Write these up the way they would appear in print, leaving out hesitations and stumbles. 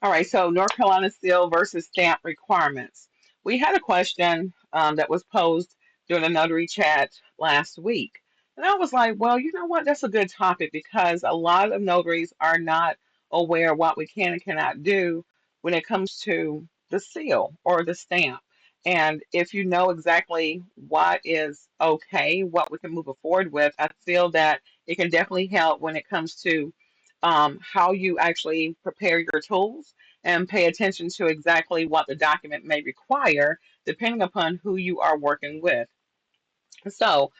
All right, so North Carolina seal versus stamp requirements. We had a question that was posed during the notary chat last week. And I was like, well, you know what? That's a good topic because a lot of notaries are not aware of what we can and cannot do when it comes to the seal or the stamp. And if you know exactly what is okay, what we can move forward with, I feel that it can definitely help when it comes to how you actually prepare your tools and pay attention to exactly what the document may require, depending upon who you are working with. So,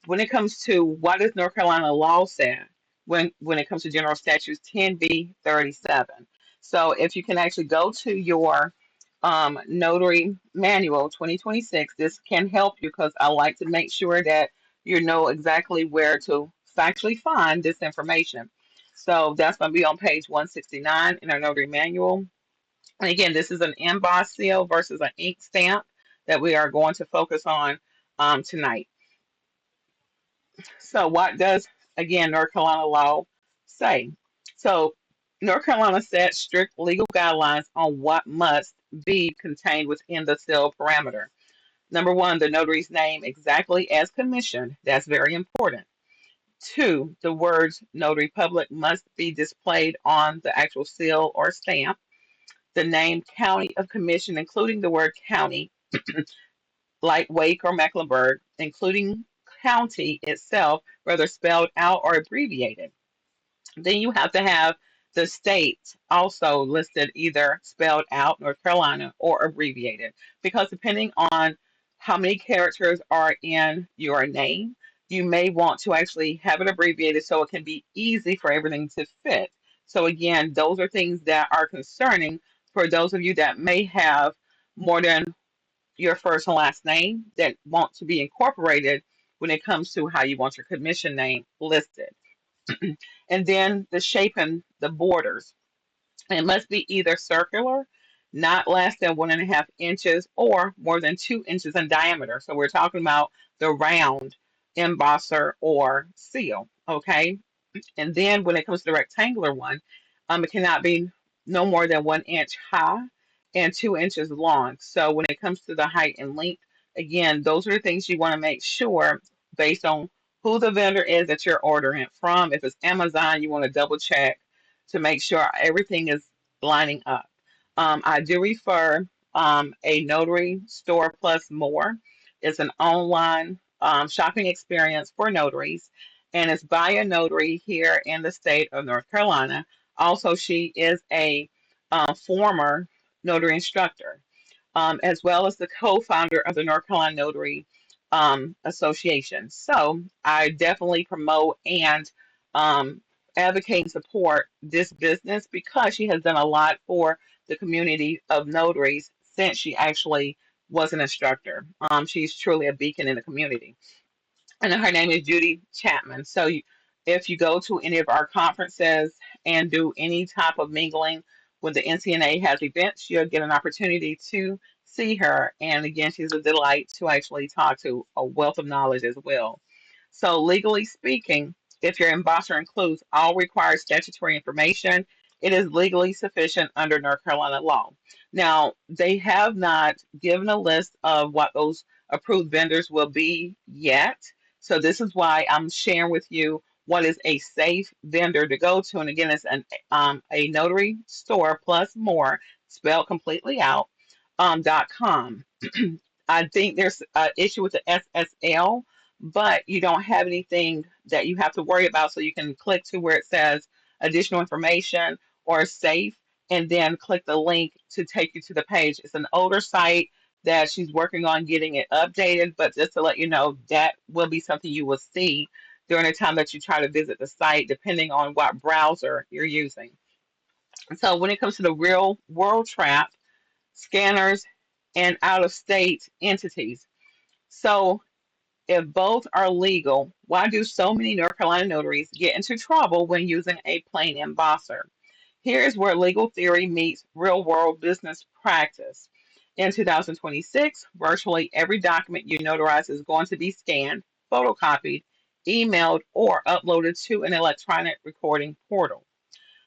when it comes to what does North Carolina law say when it comes to General Statutes 10B-37. So, if you can actually go to your Notary Manual 2026, this can help you because I like to make sure that you know exactly where to factually find this information. So that's going to be on page 169 in our Notary Manual. And again, this is an embossed seal versus an ink stamp that we are going to focus on tonight. So, what does, again, North Carolina law say? So, North Carolina sets strict legal guidelines on what must be contained within the seal parameter. Number one, the notary's name exactly as commissioned. That's very important. Two, the words notary public must be displayed on the actual seal or stamp. The name county of commission, including the word county, like Wake or Mecklenburg, including county itself, whether spelled out or abbreviated. Then you have to have the state also listed either spelled out, North Carolina, or abbreviated, because depending on how many characters are in your name, you may want to actually have it abbreviated so it can be easy for everything to fit. So, again, those are things that are concerning for those of you that may have more than your first and last name that want to be incorporated when it comes to how you want your commission name listed. And then the shape and the borders. It must be either circular, not less than 1.5 inches, or more than 2 inches in diameter. So we're talking about the round embosser or seal. Okay. And then when it comes to the rectangular one, it cannot be no more than 1 inch high and 2 inches long. So when it comes to the height and length, again, those are the things you want to make sure based on who the vendor is that you're ordering it from. If it's Amazon, you want to double check to make sure everything is lining up. I do refer a notary store plus more. It's an online shopping experience for notaries and it's by a notary here in the state of North Carolina. Also, she is a former notary instructor, as well as the co-founder of the North Carolina Notary Association. So I definitely promote and advocate and support this business because she has done a lot for the community of notaries since she actually was an instructor. She's truly a beacon in the community and her name is Judy Chapman. So if you go to any of our conferences and do any type of mingling when the NCNA has events, you'll get an opportunity to see her. And again, she's a delight to actually talk to, a wealth of knowledge as well. So legally speaking, if your embosser includes all required statutory information, it is legally sufficient under North Carolina law. Now, they have not given a list of what those approved vendors will be yet. So this is why I'm sharing with you what is a safe vendor to go to. And again, it's a notary store plus more, spelled completely out, .com. I think there's an issue with the SSL, but you don't have anything that you have to worry about. So you can click to where it says additional information or safe, and then click the link to take you to the page. It's an older site that she's working on getting it updated, but just to let you know, that will be something you will see during the time that you try to visit the site, depending on what browser you're using. So when it comes to the real world trap, scanners, and out of state entities. So if both are legal, why do so many North Carolina notaries get into trouble when using a plain embosser? Here's where legal theory meets real world business practice. In 2026, virtually every document you notarize is going to be scanned, photocopied, emailed, or uploaded to an electronic recording portal.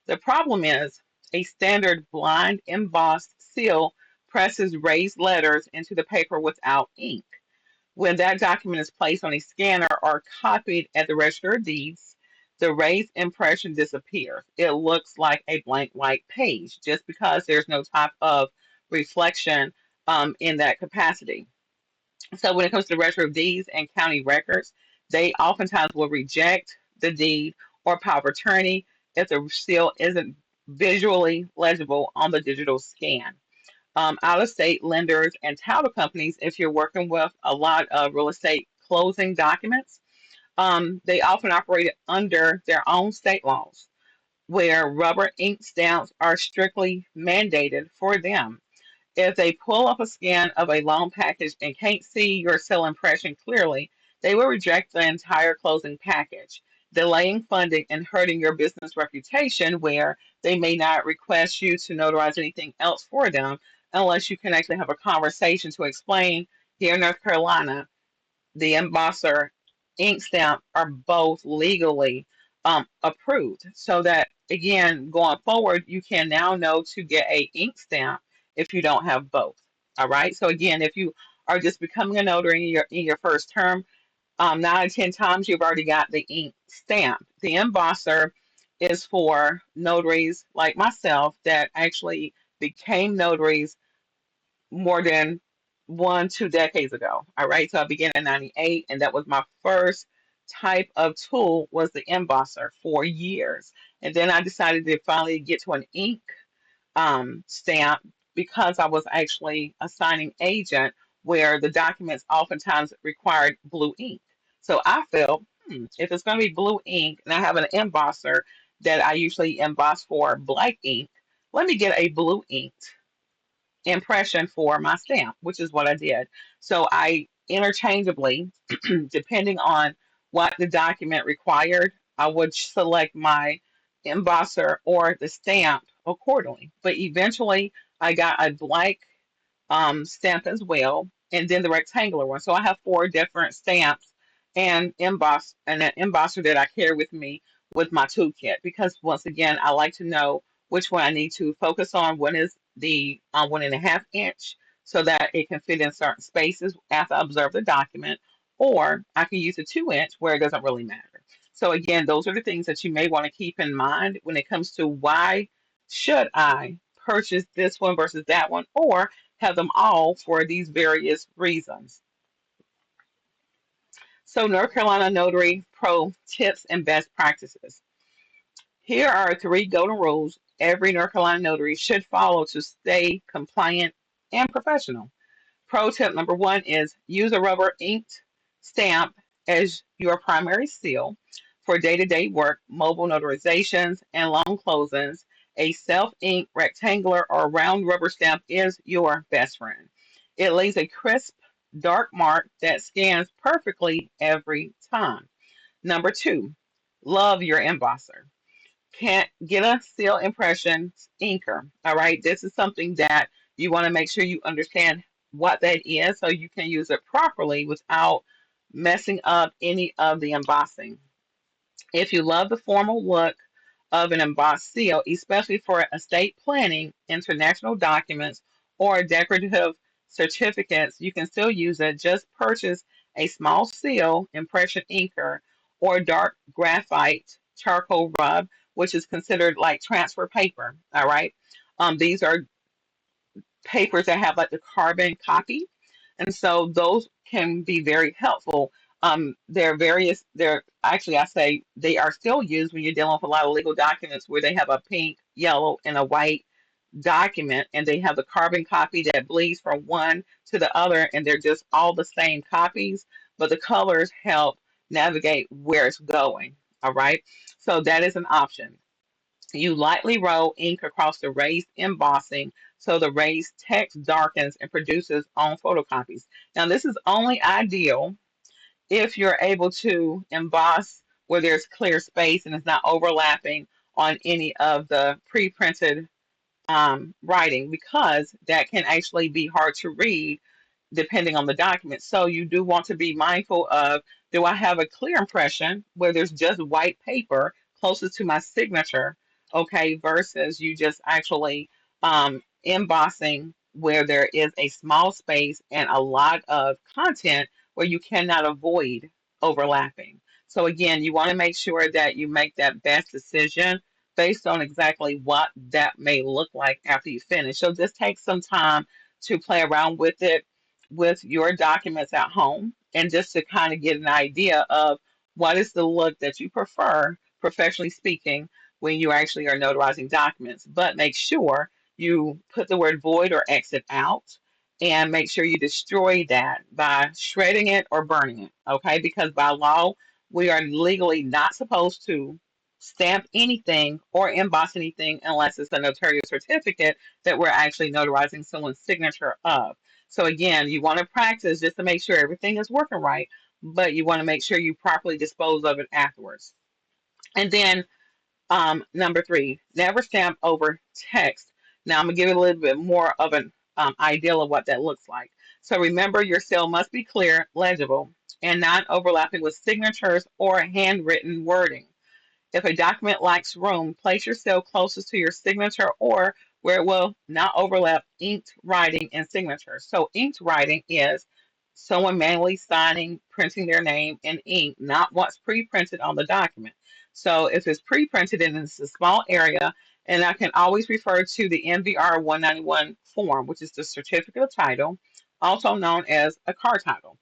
The problem is, A standard blind embossed seal presses raised letters into the paper without ink. When that document is placed on a scanner or copied at the Register of Deeds, the raised impression disappears. It looks like a blank white page just because there's no type of reflection in that capacity. So when it comes to Register of Deeds and county records, they oftentimes will reject the deed or power of attorney if the seal isn't visually legible on the digital scan. Out-of-state lenders and title companies, if you're working with a lot of real estate closing documents, they often operate under their own state laws, where rubber ink stamps are strictly mandated for them. If they pull up a scan of a loan package and can't see your seal impression clearly, they will reject the entire closing package, delaying funding and hurting your business reputation, where they may not request you to notarize anything else for them unless you can actually have a conversation to explain here in North Carolina, the embosser ink stamp are both legally approved. So that again, going forward, you can now know to get a ink stamp if you don't have both. All right. So again, if you are just becoming a notary in your first term, 9 out of 10 times you've already got the ink stamp. The embosser is for notaries like myself that actually became notaries more than 2 decades ago. All right, so I began in '98, and that was my first type of tool was the embosser for years. And then I decided to finally get to an ink stamp because I was actually a signing agent where the documents oftentimes required blue ink. So I felt, if it's going to be blue ink and I have an embosser that I usually emboss for black ink, let me get a blue ink impression for my stamp, which is what I did. So I interchangeably, depending on what the document required, I would select my embosser or the stamp accordingly. But eventually, I got a black stamp as well, and then the rectangular one. So I have four different stamps and an embosser that I carry with me with my toolkit because once again, I like to know which one I need to focus on. One is the 1.5 inch so that it can fit in certain spaces after I observe the document, or I can use a 2 inch where it doesn't really matter. So again, those are the things that you may want to keep in mind when it comes to why should I purchase this one versus that one, or have them all for these various reasons. So North Carolina Notary Pro tips and best practices. Here are 3 golden rules every North Carolina notary should follow to stay compliant and professional. Pro tip number 1 is use a rubber inked stamp as your primary seal for day-to-day work, mobile notarizations, and loan closings. A self-inked rectangular or round rubber stamp is your best friend. It leaves a crisp, dark mark that scans perfectly every time. Number 2, love your embosser. Can't get a seal impression inker. All right, this is something that you want to make sure you understand what that is so you can use it properly without messing up any of the embossing. If you love the formal look of an embossed seal, especially for estate planning, international documents, or decorative certificates, you can still use it. Just purchase a small seal impression inker or dark graphite charcoal rub, which is considered like transfer paper. All right. These are papers that have like the carbon copy. And so those can be very helpful. There are various, there actually, I say they are still used when you're dealing with a lot of legal documents where they have a pink, yellow, and a white document, and they have the carbon copy that bleeds from one to the other, and they're just all the same copies, but the colors help navigate where it's going. All right. So that is an option. You lightly roll ink across the raised embossing so the raised text darkens and produces on photocopies. Now, this is only ideal if you're able to emboss where there's clear space and it's not overlapping on any of the pre-printed writing, because that can actually be hard to read depending on the document. So you do want to be mindful of, do I have a clear impression where there's just white paper closest to my signature okay, versus you just actually embossing where there is a small space and a lot of content where you cannot avoid overlapping. So again, you want to make sure that you make that best decision based on exactly what that may look like after you finish. So just take some time to play around with it with your documents at home and just to kind of get an idea of what is the look that you prefer, professionally speaking, when you actually are notarizing documents. But make sure you put the word void or exit out and make sure you destroy that by shredding it or burning it, okay? Because by law, we are legally not supposed to stamp anything or emboss anything unless it's a notarial certificate that we're actually notarizing someone's signature of. So again, you want to practice just to make sure everything is working right, but you want to make sure you properly dispose of it afterwards. And then number 3, never stamp over text. Now I'm gonna give you a little bit more of an idea of what that looks like. So remember, your seal must be clear, legible, and not overlapping with signatures or handwritten wording. If a document lacks room, place your seal closest to your signature or where it will not overlap inked writing and signature. So inked writing is someone manually signing, printing their name in ink, not what's pre-printed on the document. So if it's pre-printed and it's a small area, and I can always refer to the NVR 191 form, which is the certificate of title, also known as a car title.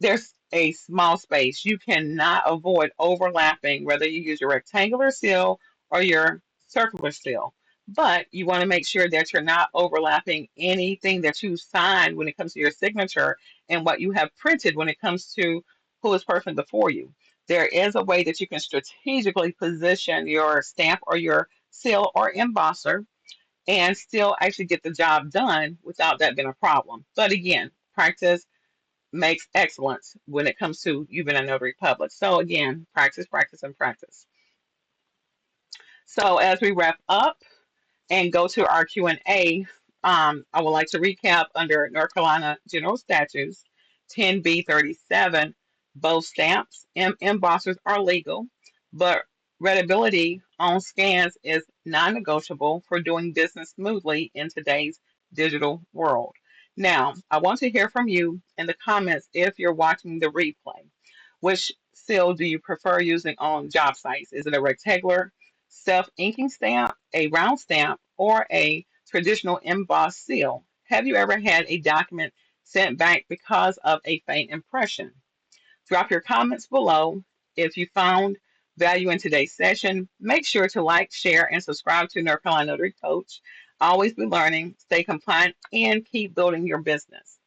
There's a small space. You cannot avoid overlapping whether you use your rectangular seal or your circular seal. But you want to make sure that you're not overlapping anything that you signed when it comes to your signature and what you have printed when it comes to who is person before you. There is a way that you can strategically position your stamp or your seal or embosser and still actually get the job done without that being a problem. But again, practice makes excellence when it comes to you being a notary public. So again, practice, practice, and practice. So as we wrap up and go to our Q&A, I would like to recap under North Carolina General Statutes 10B-37, both stamps and embossers are legal, but readability on scans is non-negotiable for doing business smoothly in today's digital world. Now, I want to hear from you in the comments if you're watching the replay. Which seal do you prefer using on job sites? Is it a rectangular self-inking stamp, a round stamp, or a traditional embossed seal? Have you ever had a document sent back because of a faint impression? Drop your comments below. If you found value in today's session, make sure to like, share, and subscribe to North Carolina Notary Coach. Always be learning, stay compliant, and keep building your business.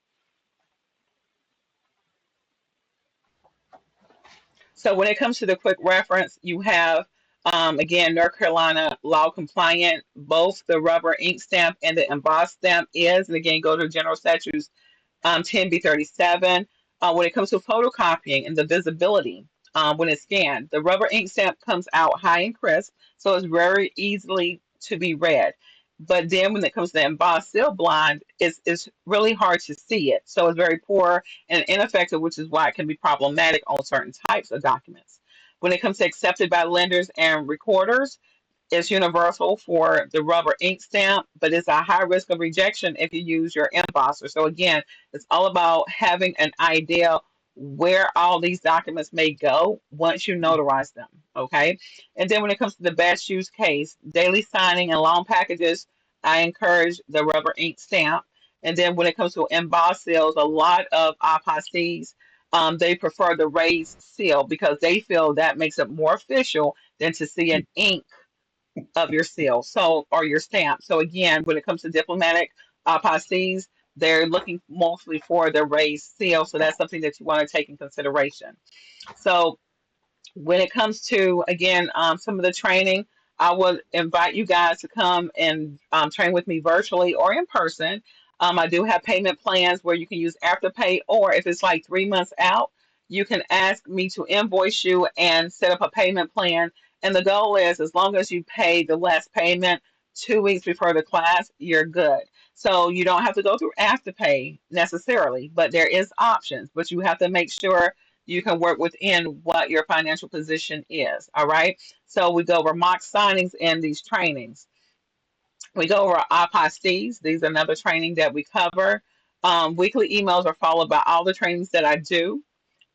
So when it comes to the quick reference, you have, again, North Carolina law compliant, both the rubber ink stamp and the embossed stamp is, and again, go to General Statutes 10B-37. When it comes to photocopying and the visibility, when it's scanned, the rubber ink stamp comes out high and crisp, so it's very easily to be read. But then when it comes to the embossed seal blind, it's really hard to see it. So it's very poor and ineffective, which is why it can be problematic on certain types of documents. When it comes to accepted by lenders and recorders, it's universal for the rubber ink stamp, but it's a high risk of rejection if you use your embosser. So again, it's all about having an idea where all these documents may go once you notarize them. Okay. And then when it comes to the best use case, daily signing and long packages, I encourage the rubber ink stamp. And then when it comes to embossed seals, a lot of apostees, they prefer the raised seal because they feel that makes it more official than to see an ink of your seal, so or your stamp. So again, when it comes to diplomatic apostees, they're looking mostly for the raised seal. So that's something that you want to take in consideration. So when it comes to again some of the training, I would invite you guys to come and train with me virtually or in person. I do have payment plans where you can use afterpay, or if it's like 3 months out, you can ask me to invoice you and set up a payment plan. And the goal is, as long as you pay the last payment 2 weeks before the class, you're good. So you don't have to go through afterpay necessarily, but there is options. But you have to make sure you can work within what your financial position is. All right. So we go over mock signings in these trainings. We go over apostees. These are another training that we cover. Weekly emails are followed by all the trainings that I do.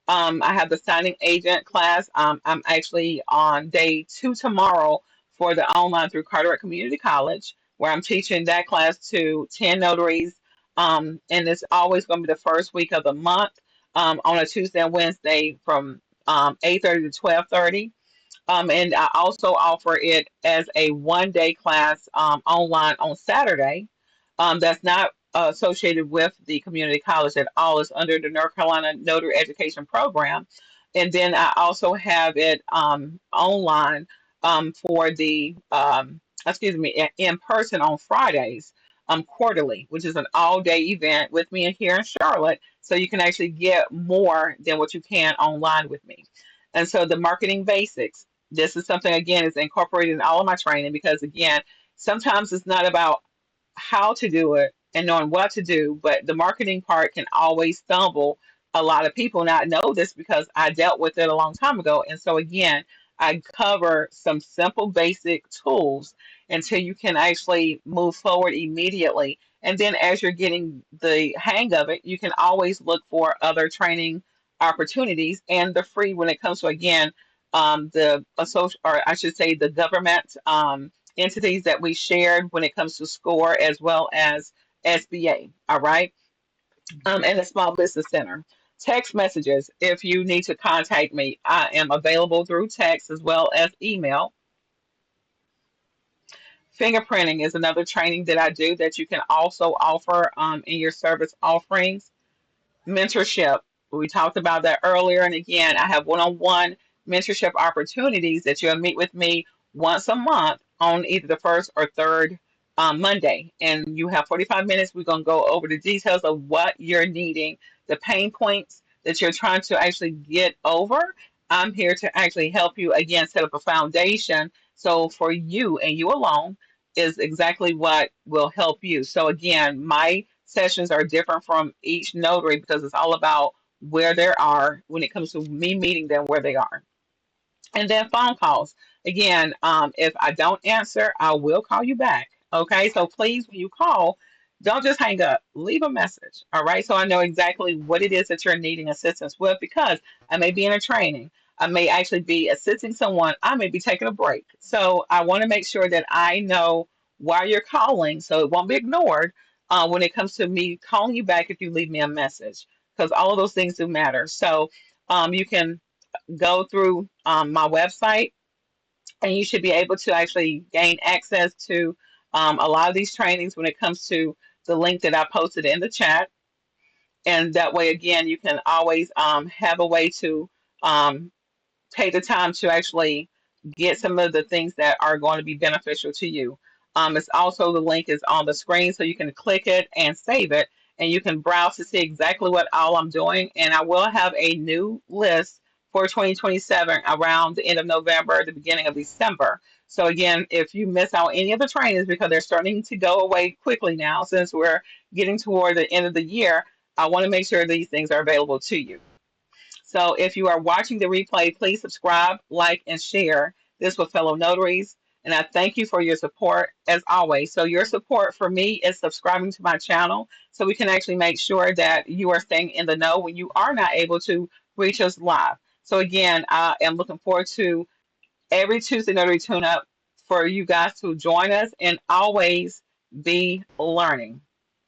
I have the signing agent class. I'm actually on day 2 tomorrow for the online through Carteret Community College, where I'm teaching that class to 10 notaries. And it's always going to be the first week of the month on a Tuesday and Wednesday from 8:30 to 12:30. And I also offer it as a 1 day class online on Saturday. That's not associated with the community college at all. It's under the North Carolina Notary Education Program. And then I also have it online for the, excuse me, in person on Fridays, quarterly, which is an all-day event with me here in Charlotte. So you can actually get more than what you can online with me. And so the marketing basics, this is something again is incorporated in all of my training because again, sometimes it's not about how to do it and knowing what to do, but the marketing part can always stumble a lot of people. And I know this because I dealt with it a long time ago. And so again, I cover some simple basic tools until you can actually move forward immediately. And then as you're getting the hang of it, you can always look for other training opportunities and the free when it comes to again the social, or I should say the government entities that we shared when it comes to SCORE as well as SBA. All right. And the Small Business Center. Text messages. If you need to contact me, I am available through text as well as email. Fingerprinting is another training that I do that you can also offer in your service offerings. Mentorship. We talked about that earlier. And again, I have one-on-one mentorship opportunities that you'll meet with me once a month on either the first or third Monday. And you have 45 minutes. We're going to go over the details of what you're needing, the pain points that you're trying to actually get over. I'm here to actually help you again set up a foundation. So for you and you alone is exactly what will help you. So again, my sessions are different from each notary because it's all about where they are when it comes to me meeting them where they are. And then phone calls. Again, if I don't answer, I will call you back. Okay, so please, when you call, don't just hang up. Leave a message. All right, so I know exactly what it is that you're needing assistance with because I may be in a training. I may actually be assisting someone. I may be taking a break. So I want to make sure that I know why you're calling so it won't be ignored when it comes to me calling you back if you leave me a message because all of those things do matter. So you can go through my website and you should be able to actually gain access to a lot of these trainings when it comes to the link that I posted in the chat. And that way, again, you can always have a way to um, take the time to actually get some of the things that are going to be beneficial to you. It's also the link is on the screen, so you can click it and save it, and you can browse to see exactly what all I'm doing. And I will have a new list for 2027 around the end of November, the beginning of December. So again, if you miss out any of the trainings because they're starting to go away quickly now, since we're getting toward the end of the year, I want to make sure these things are available to you. So if you are watching the replay, please subscribe, like, and share this with fellow notaries. And I thank you for your support as always. So your support for me is subscribing to my channel so we can actually make sure that you are staying in the know when you are not able to reach us live. So again, I am looking forward to every Tuesday Notary Tune-up for you guys to join us and always be learning.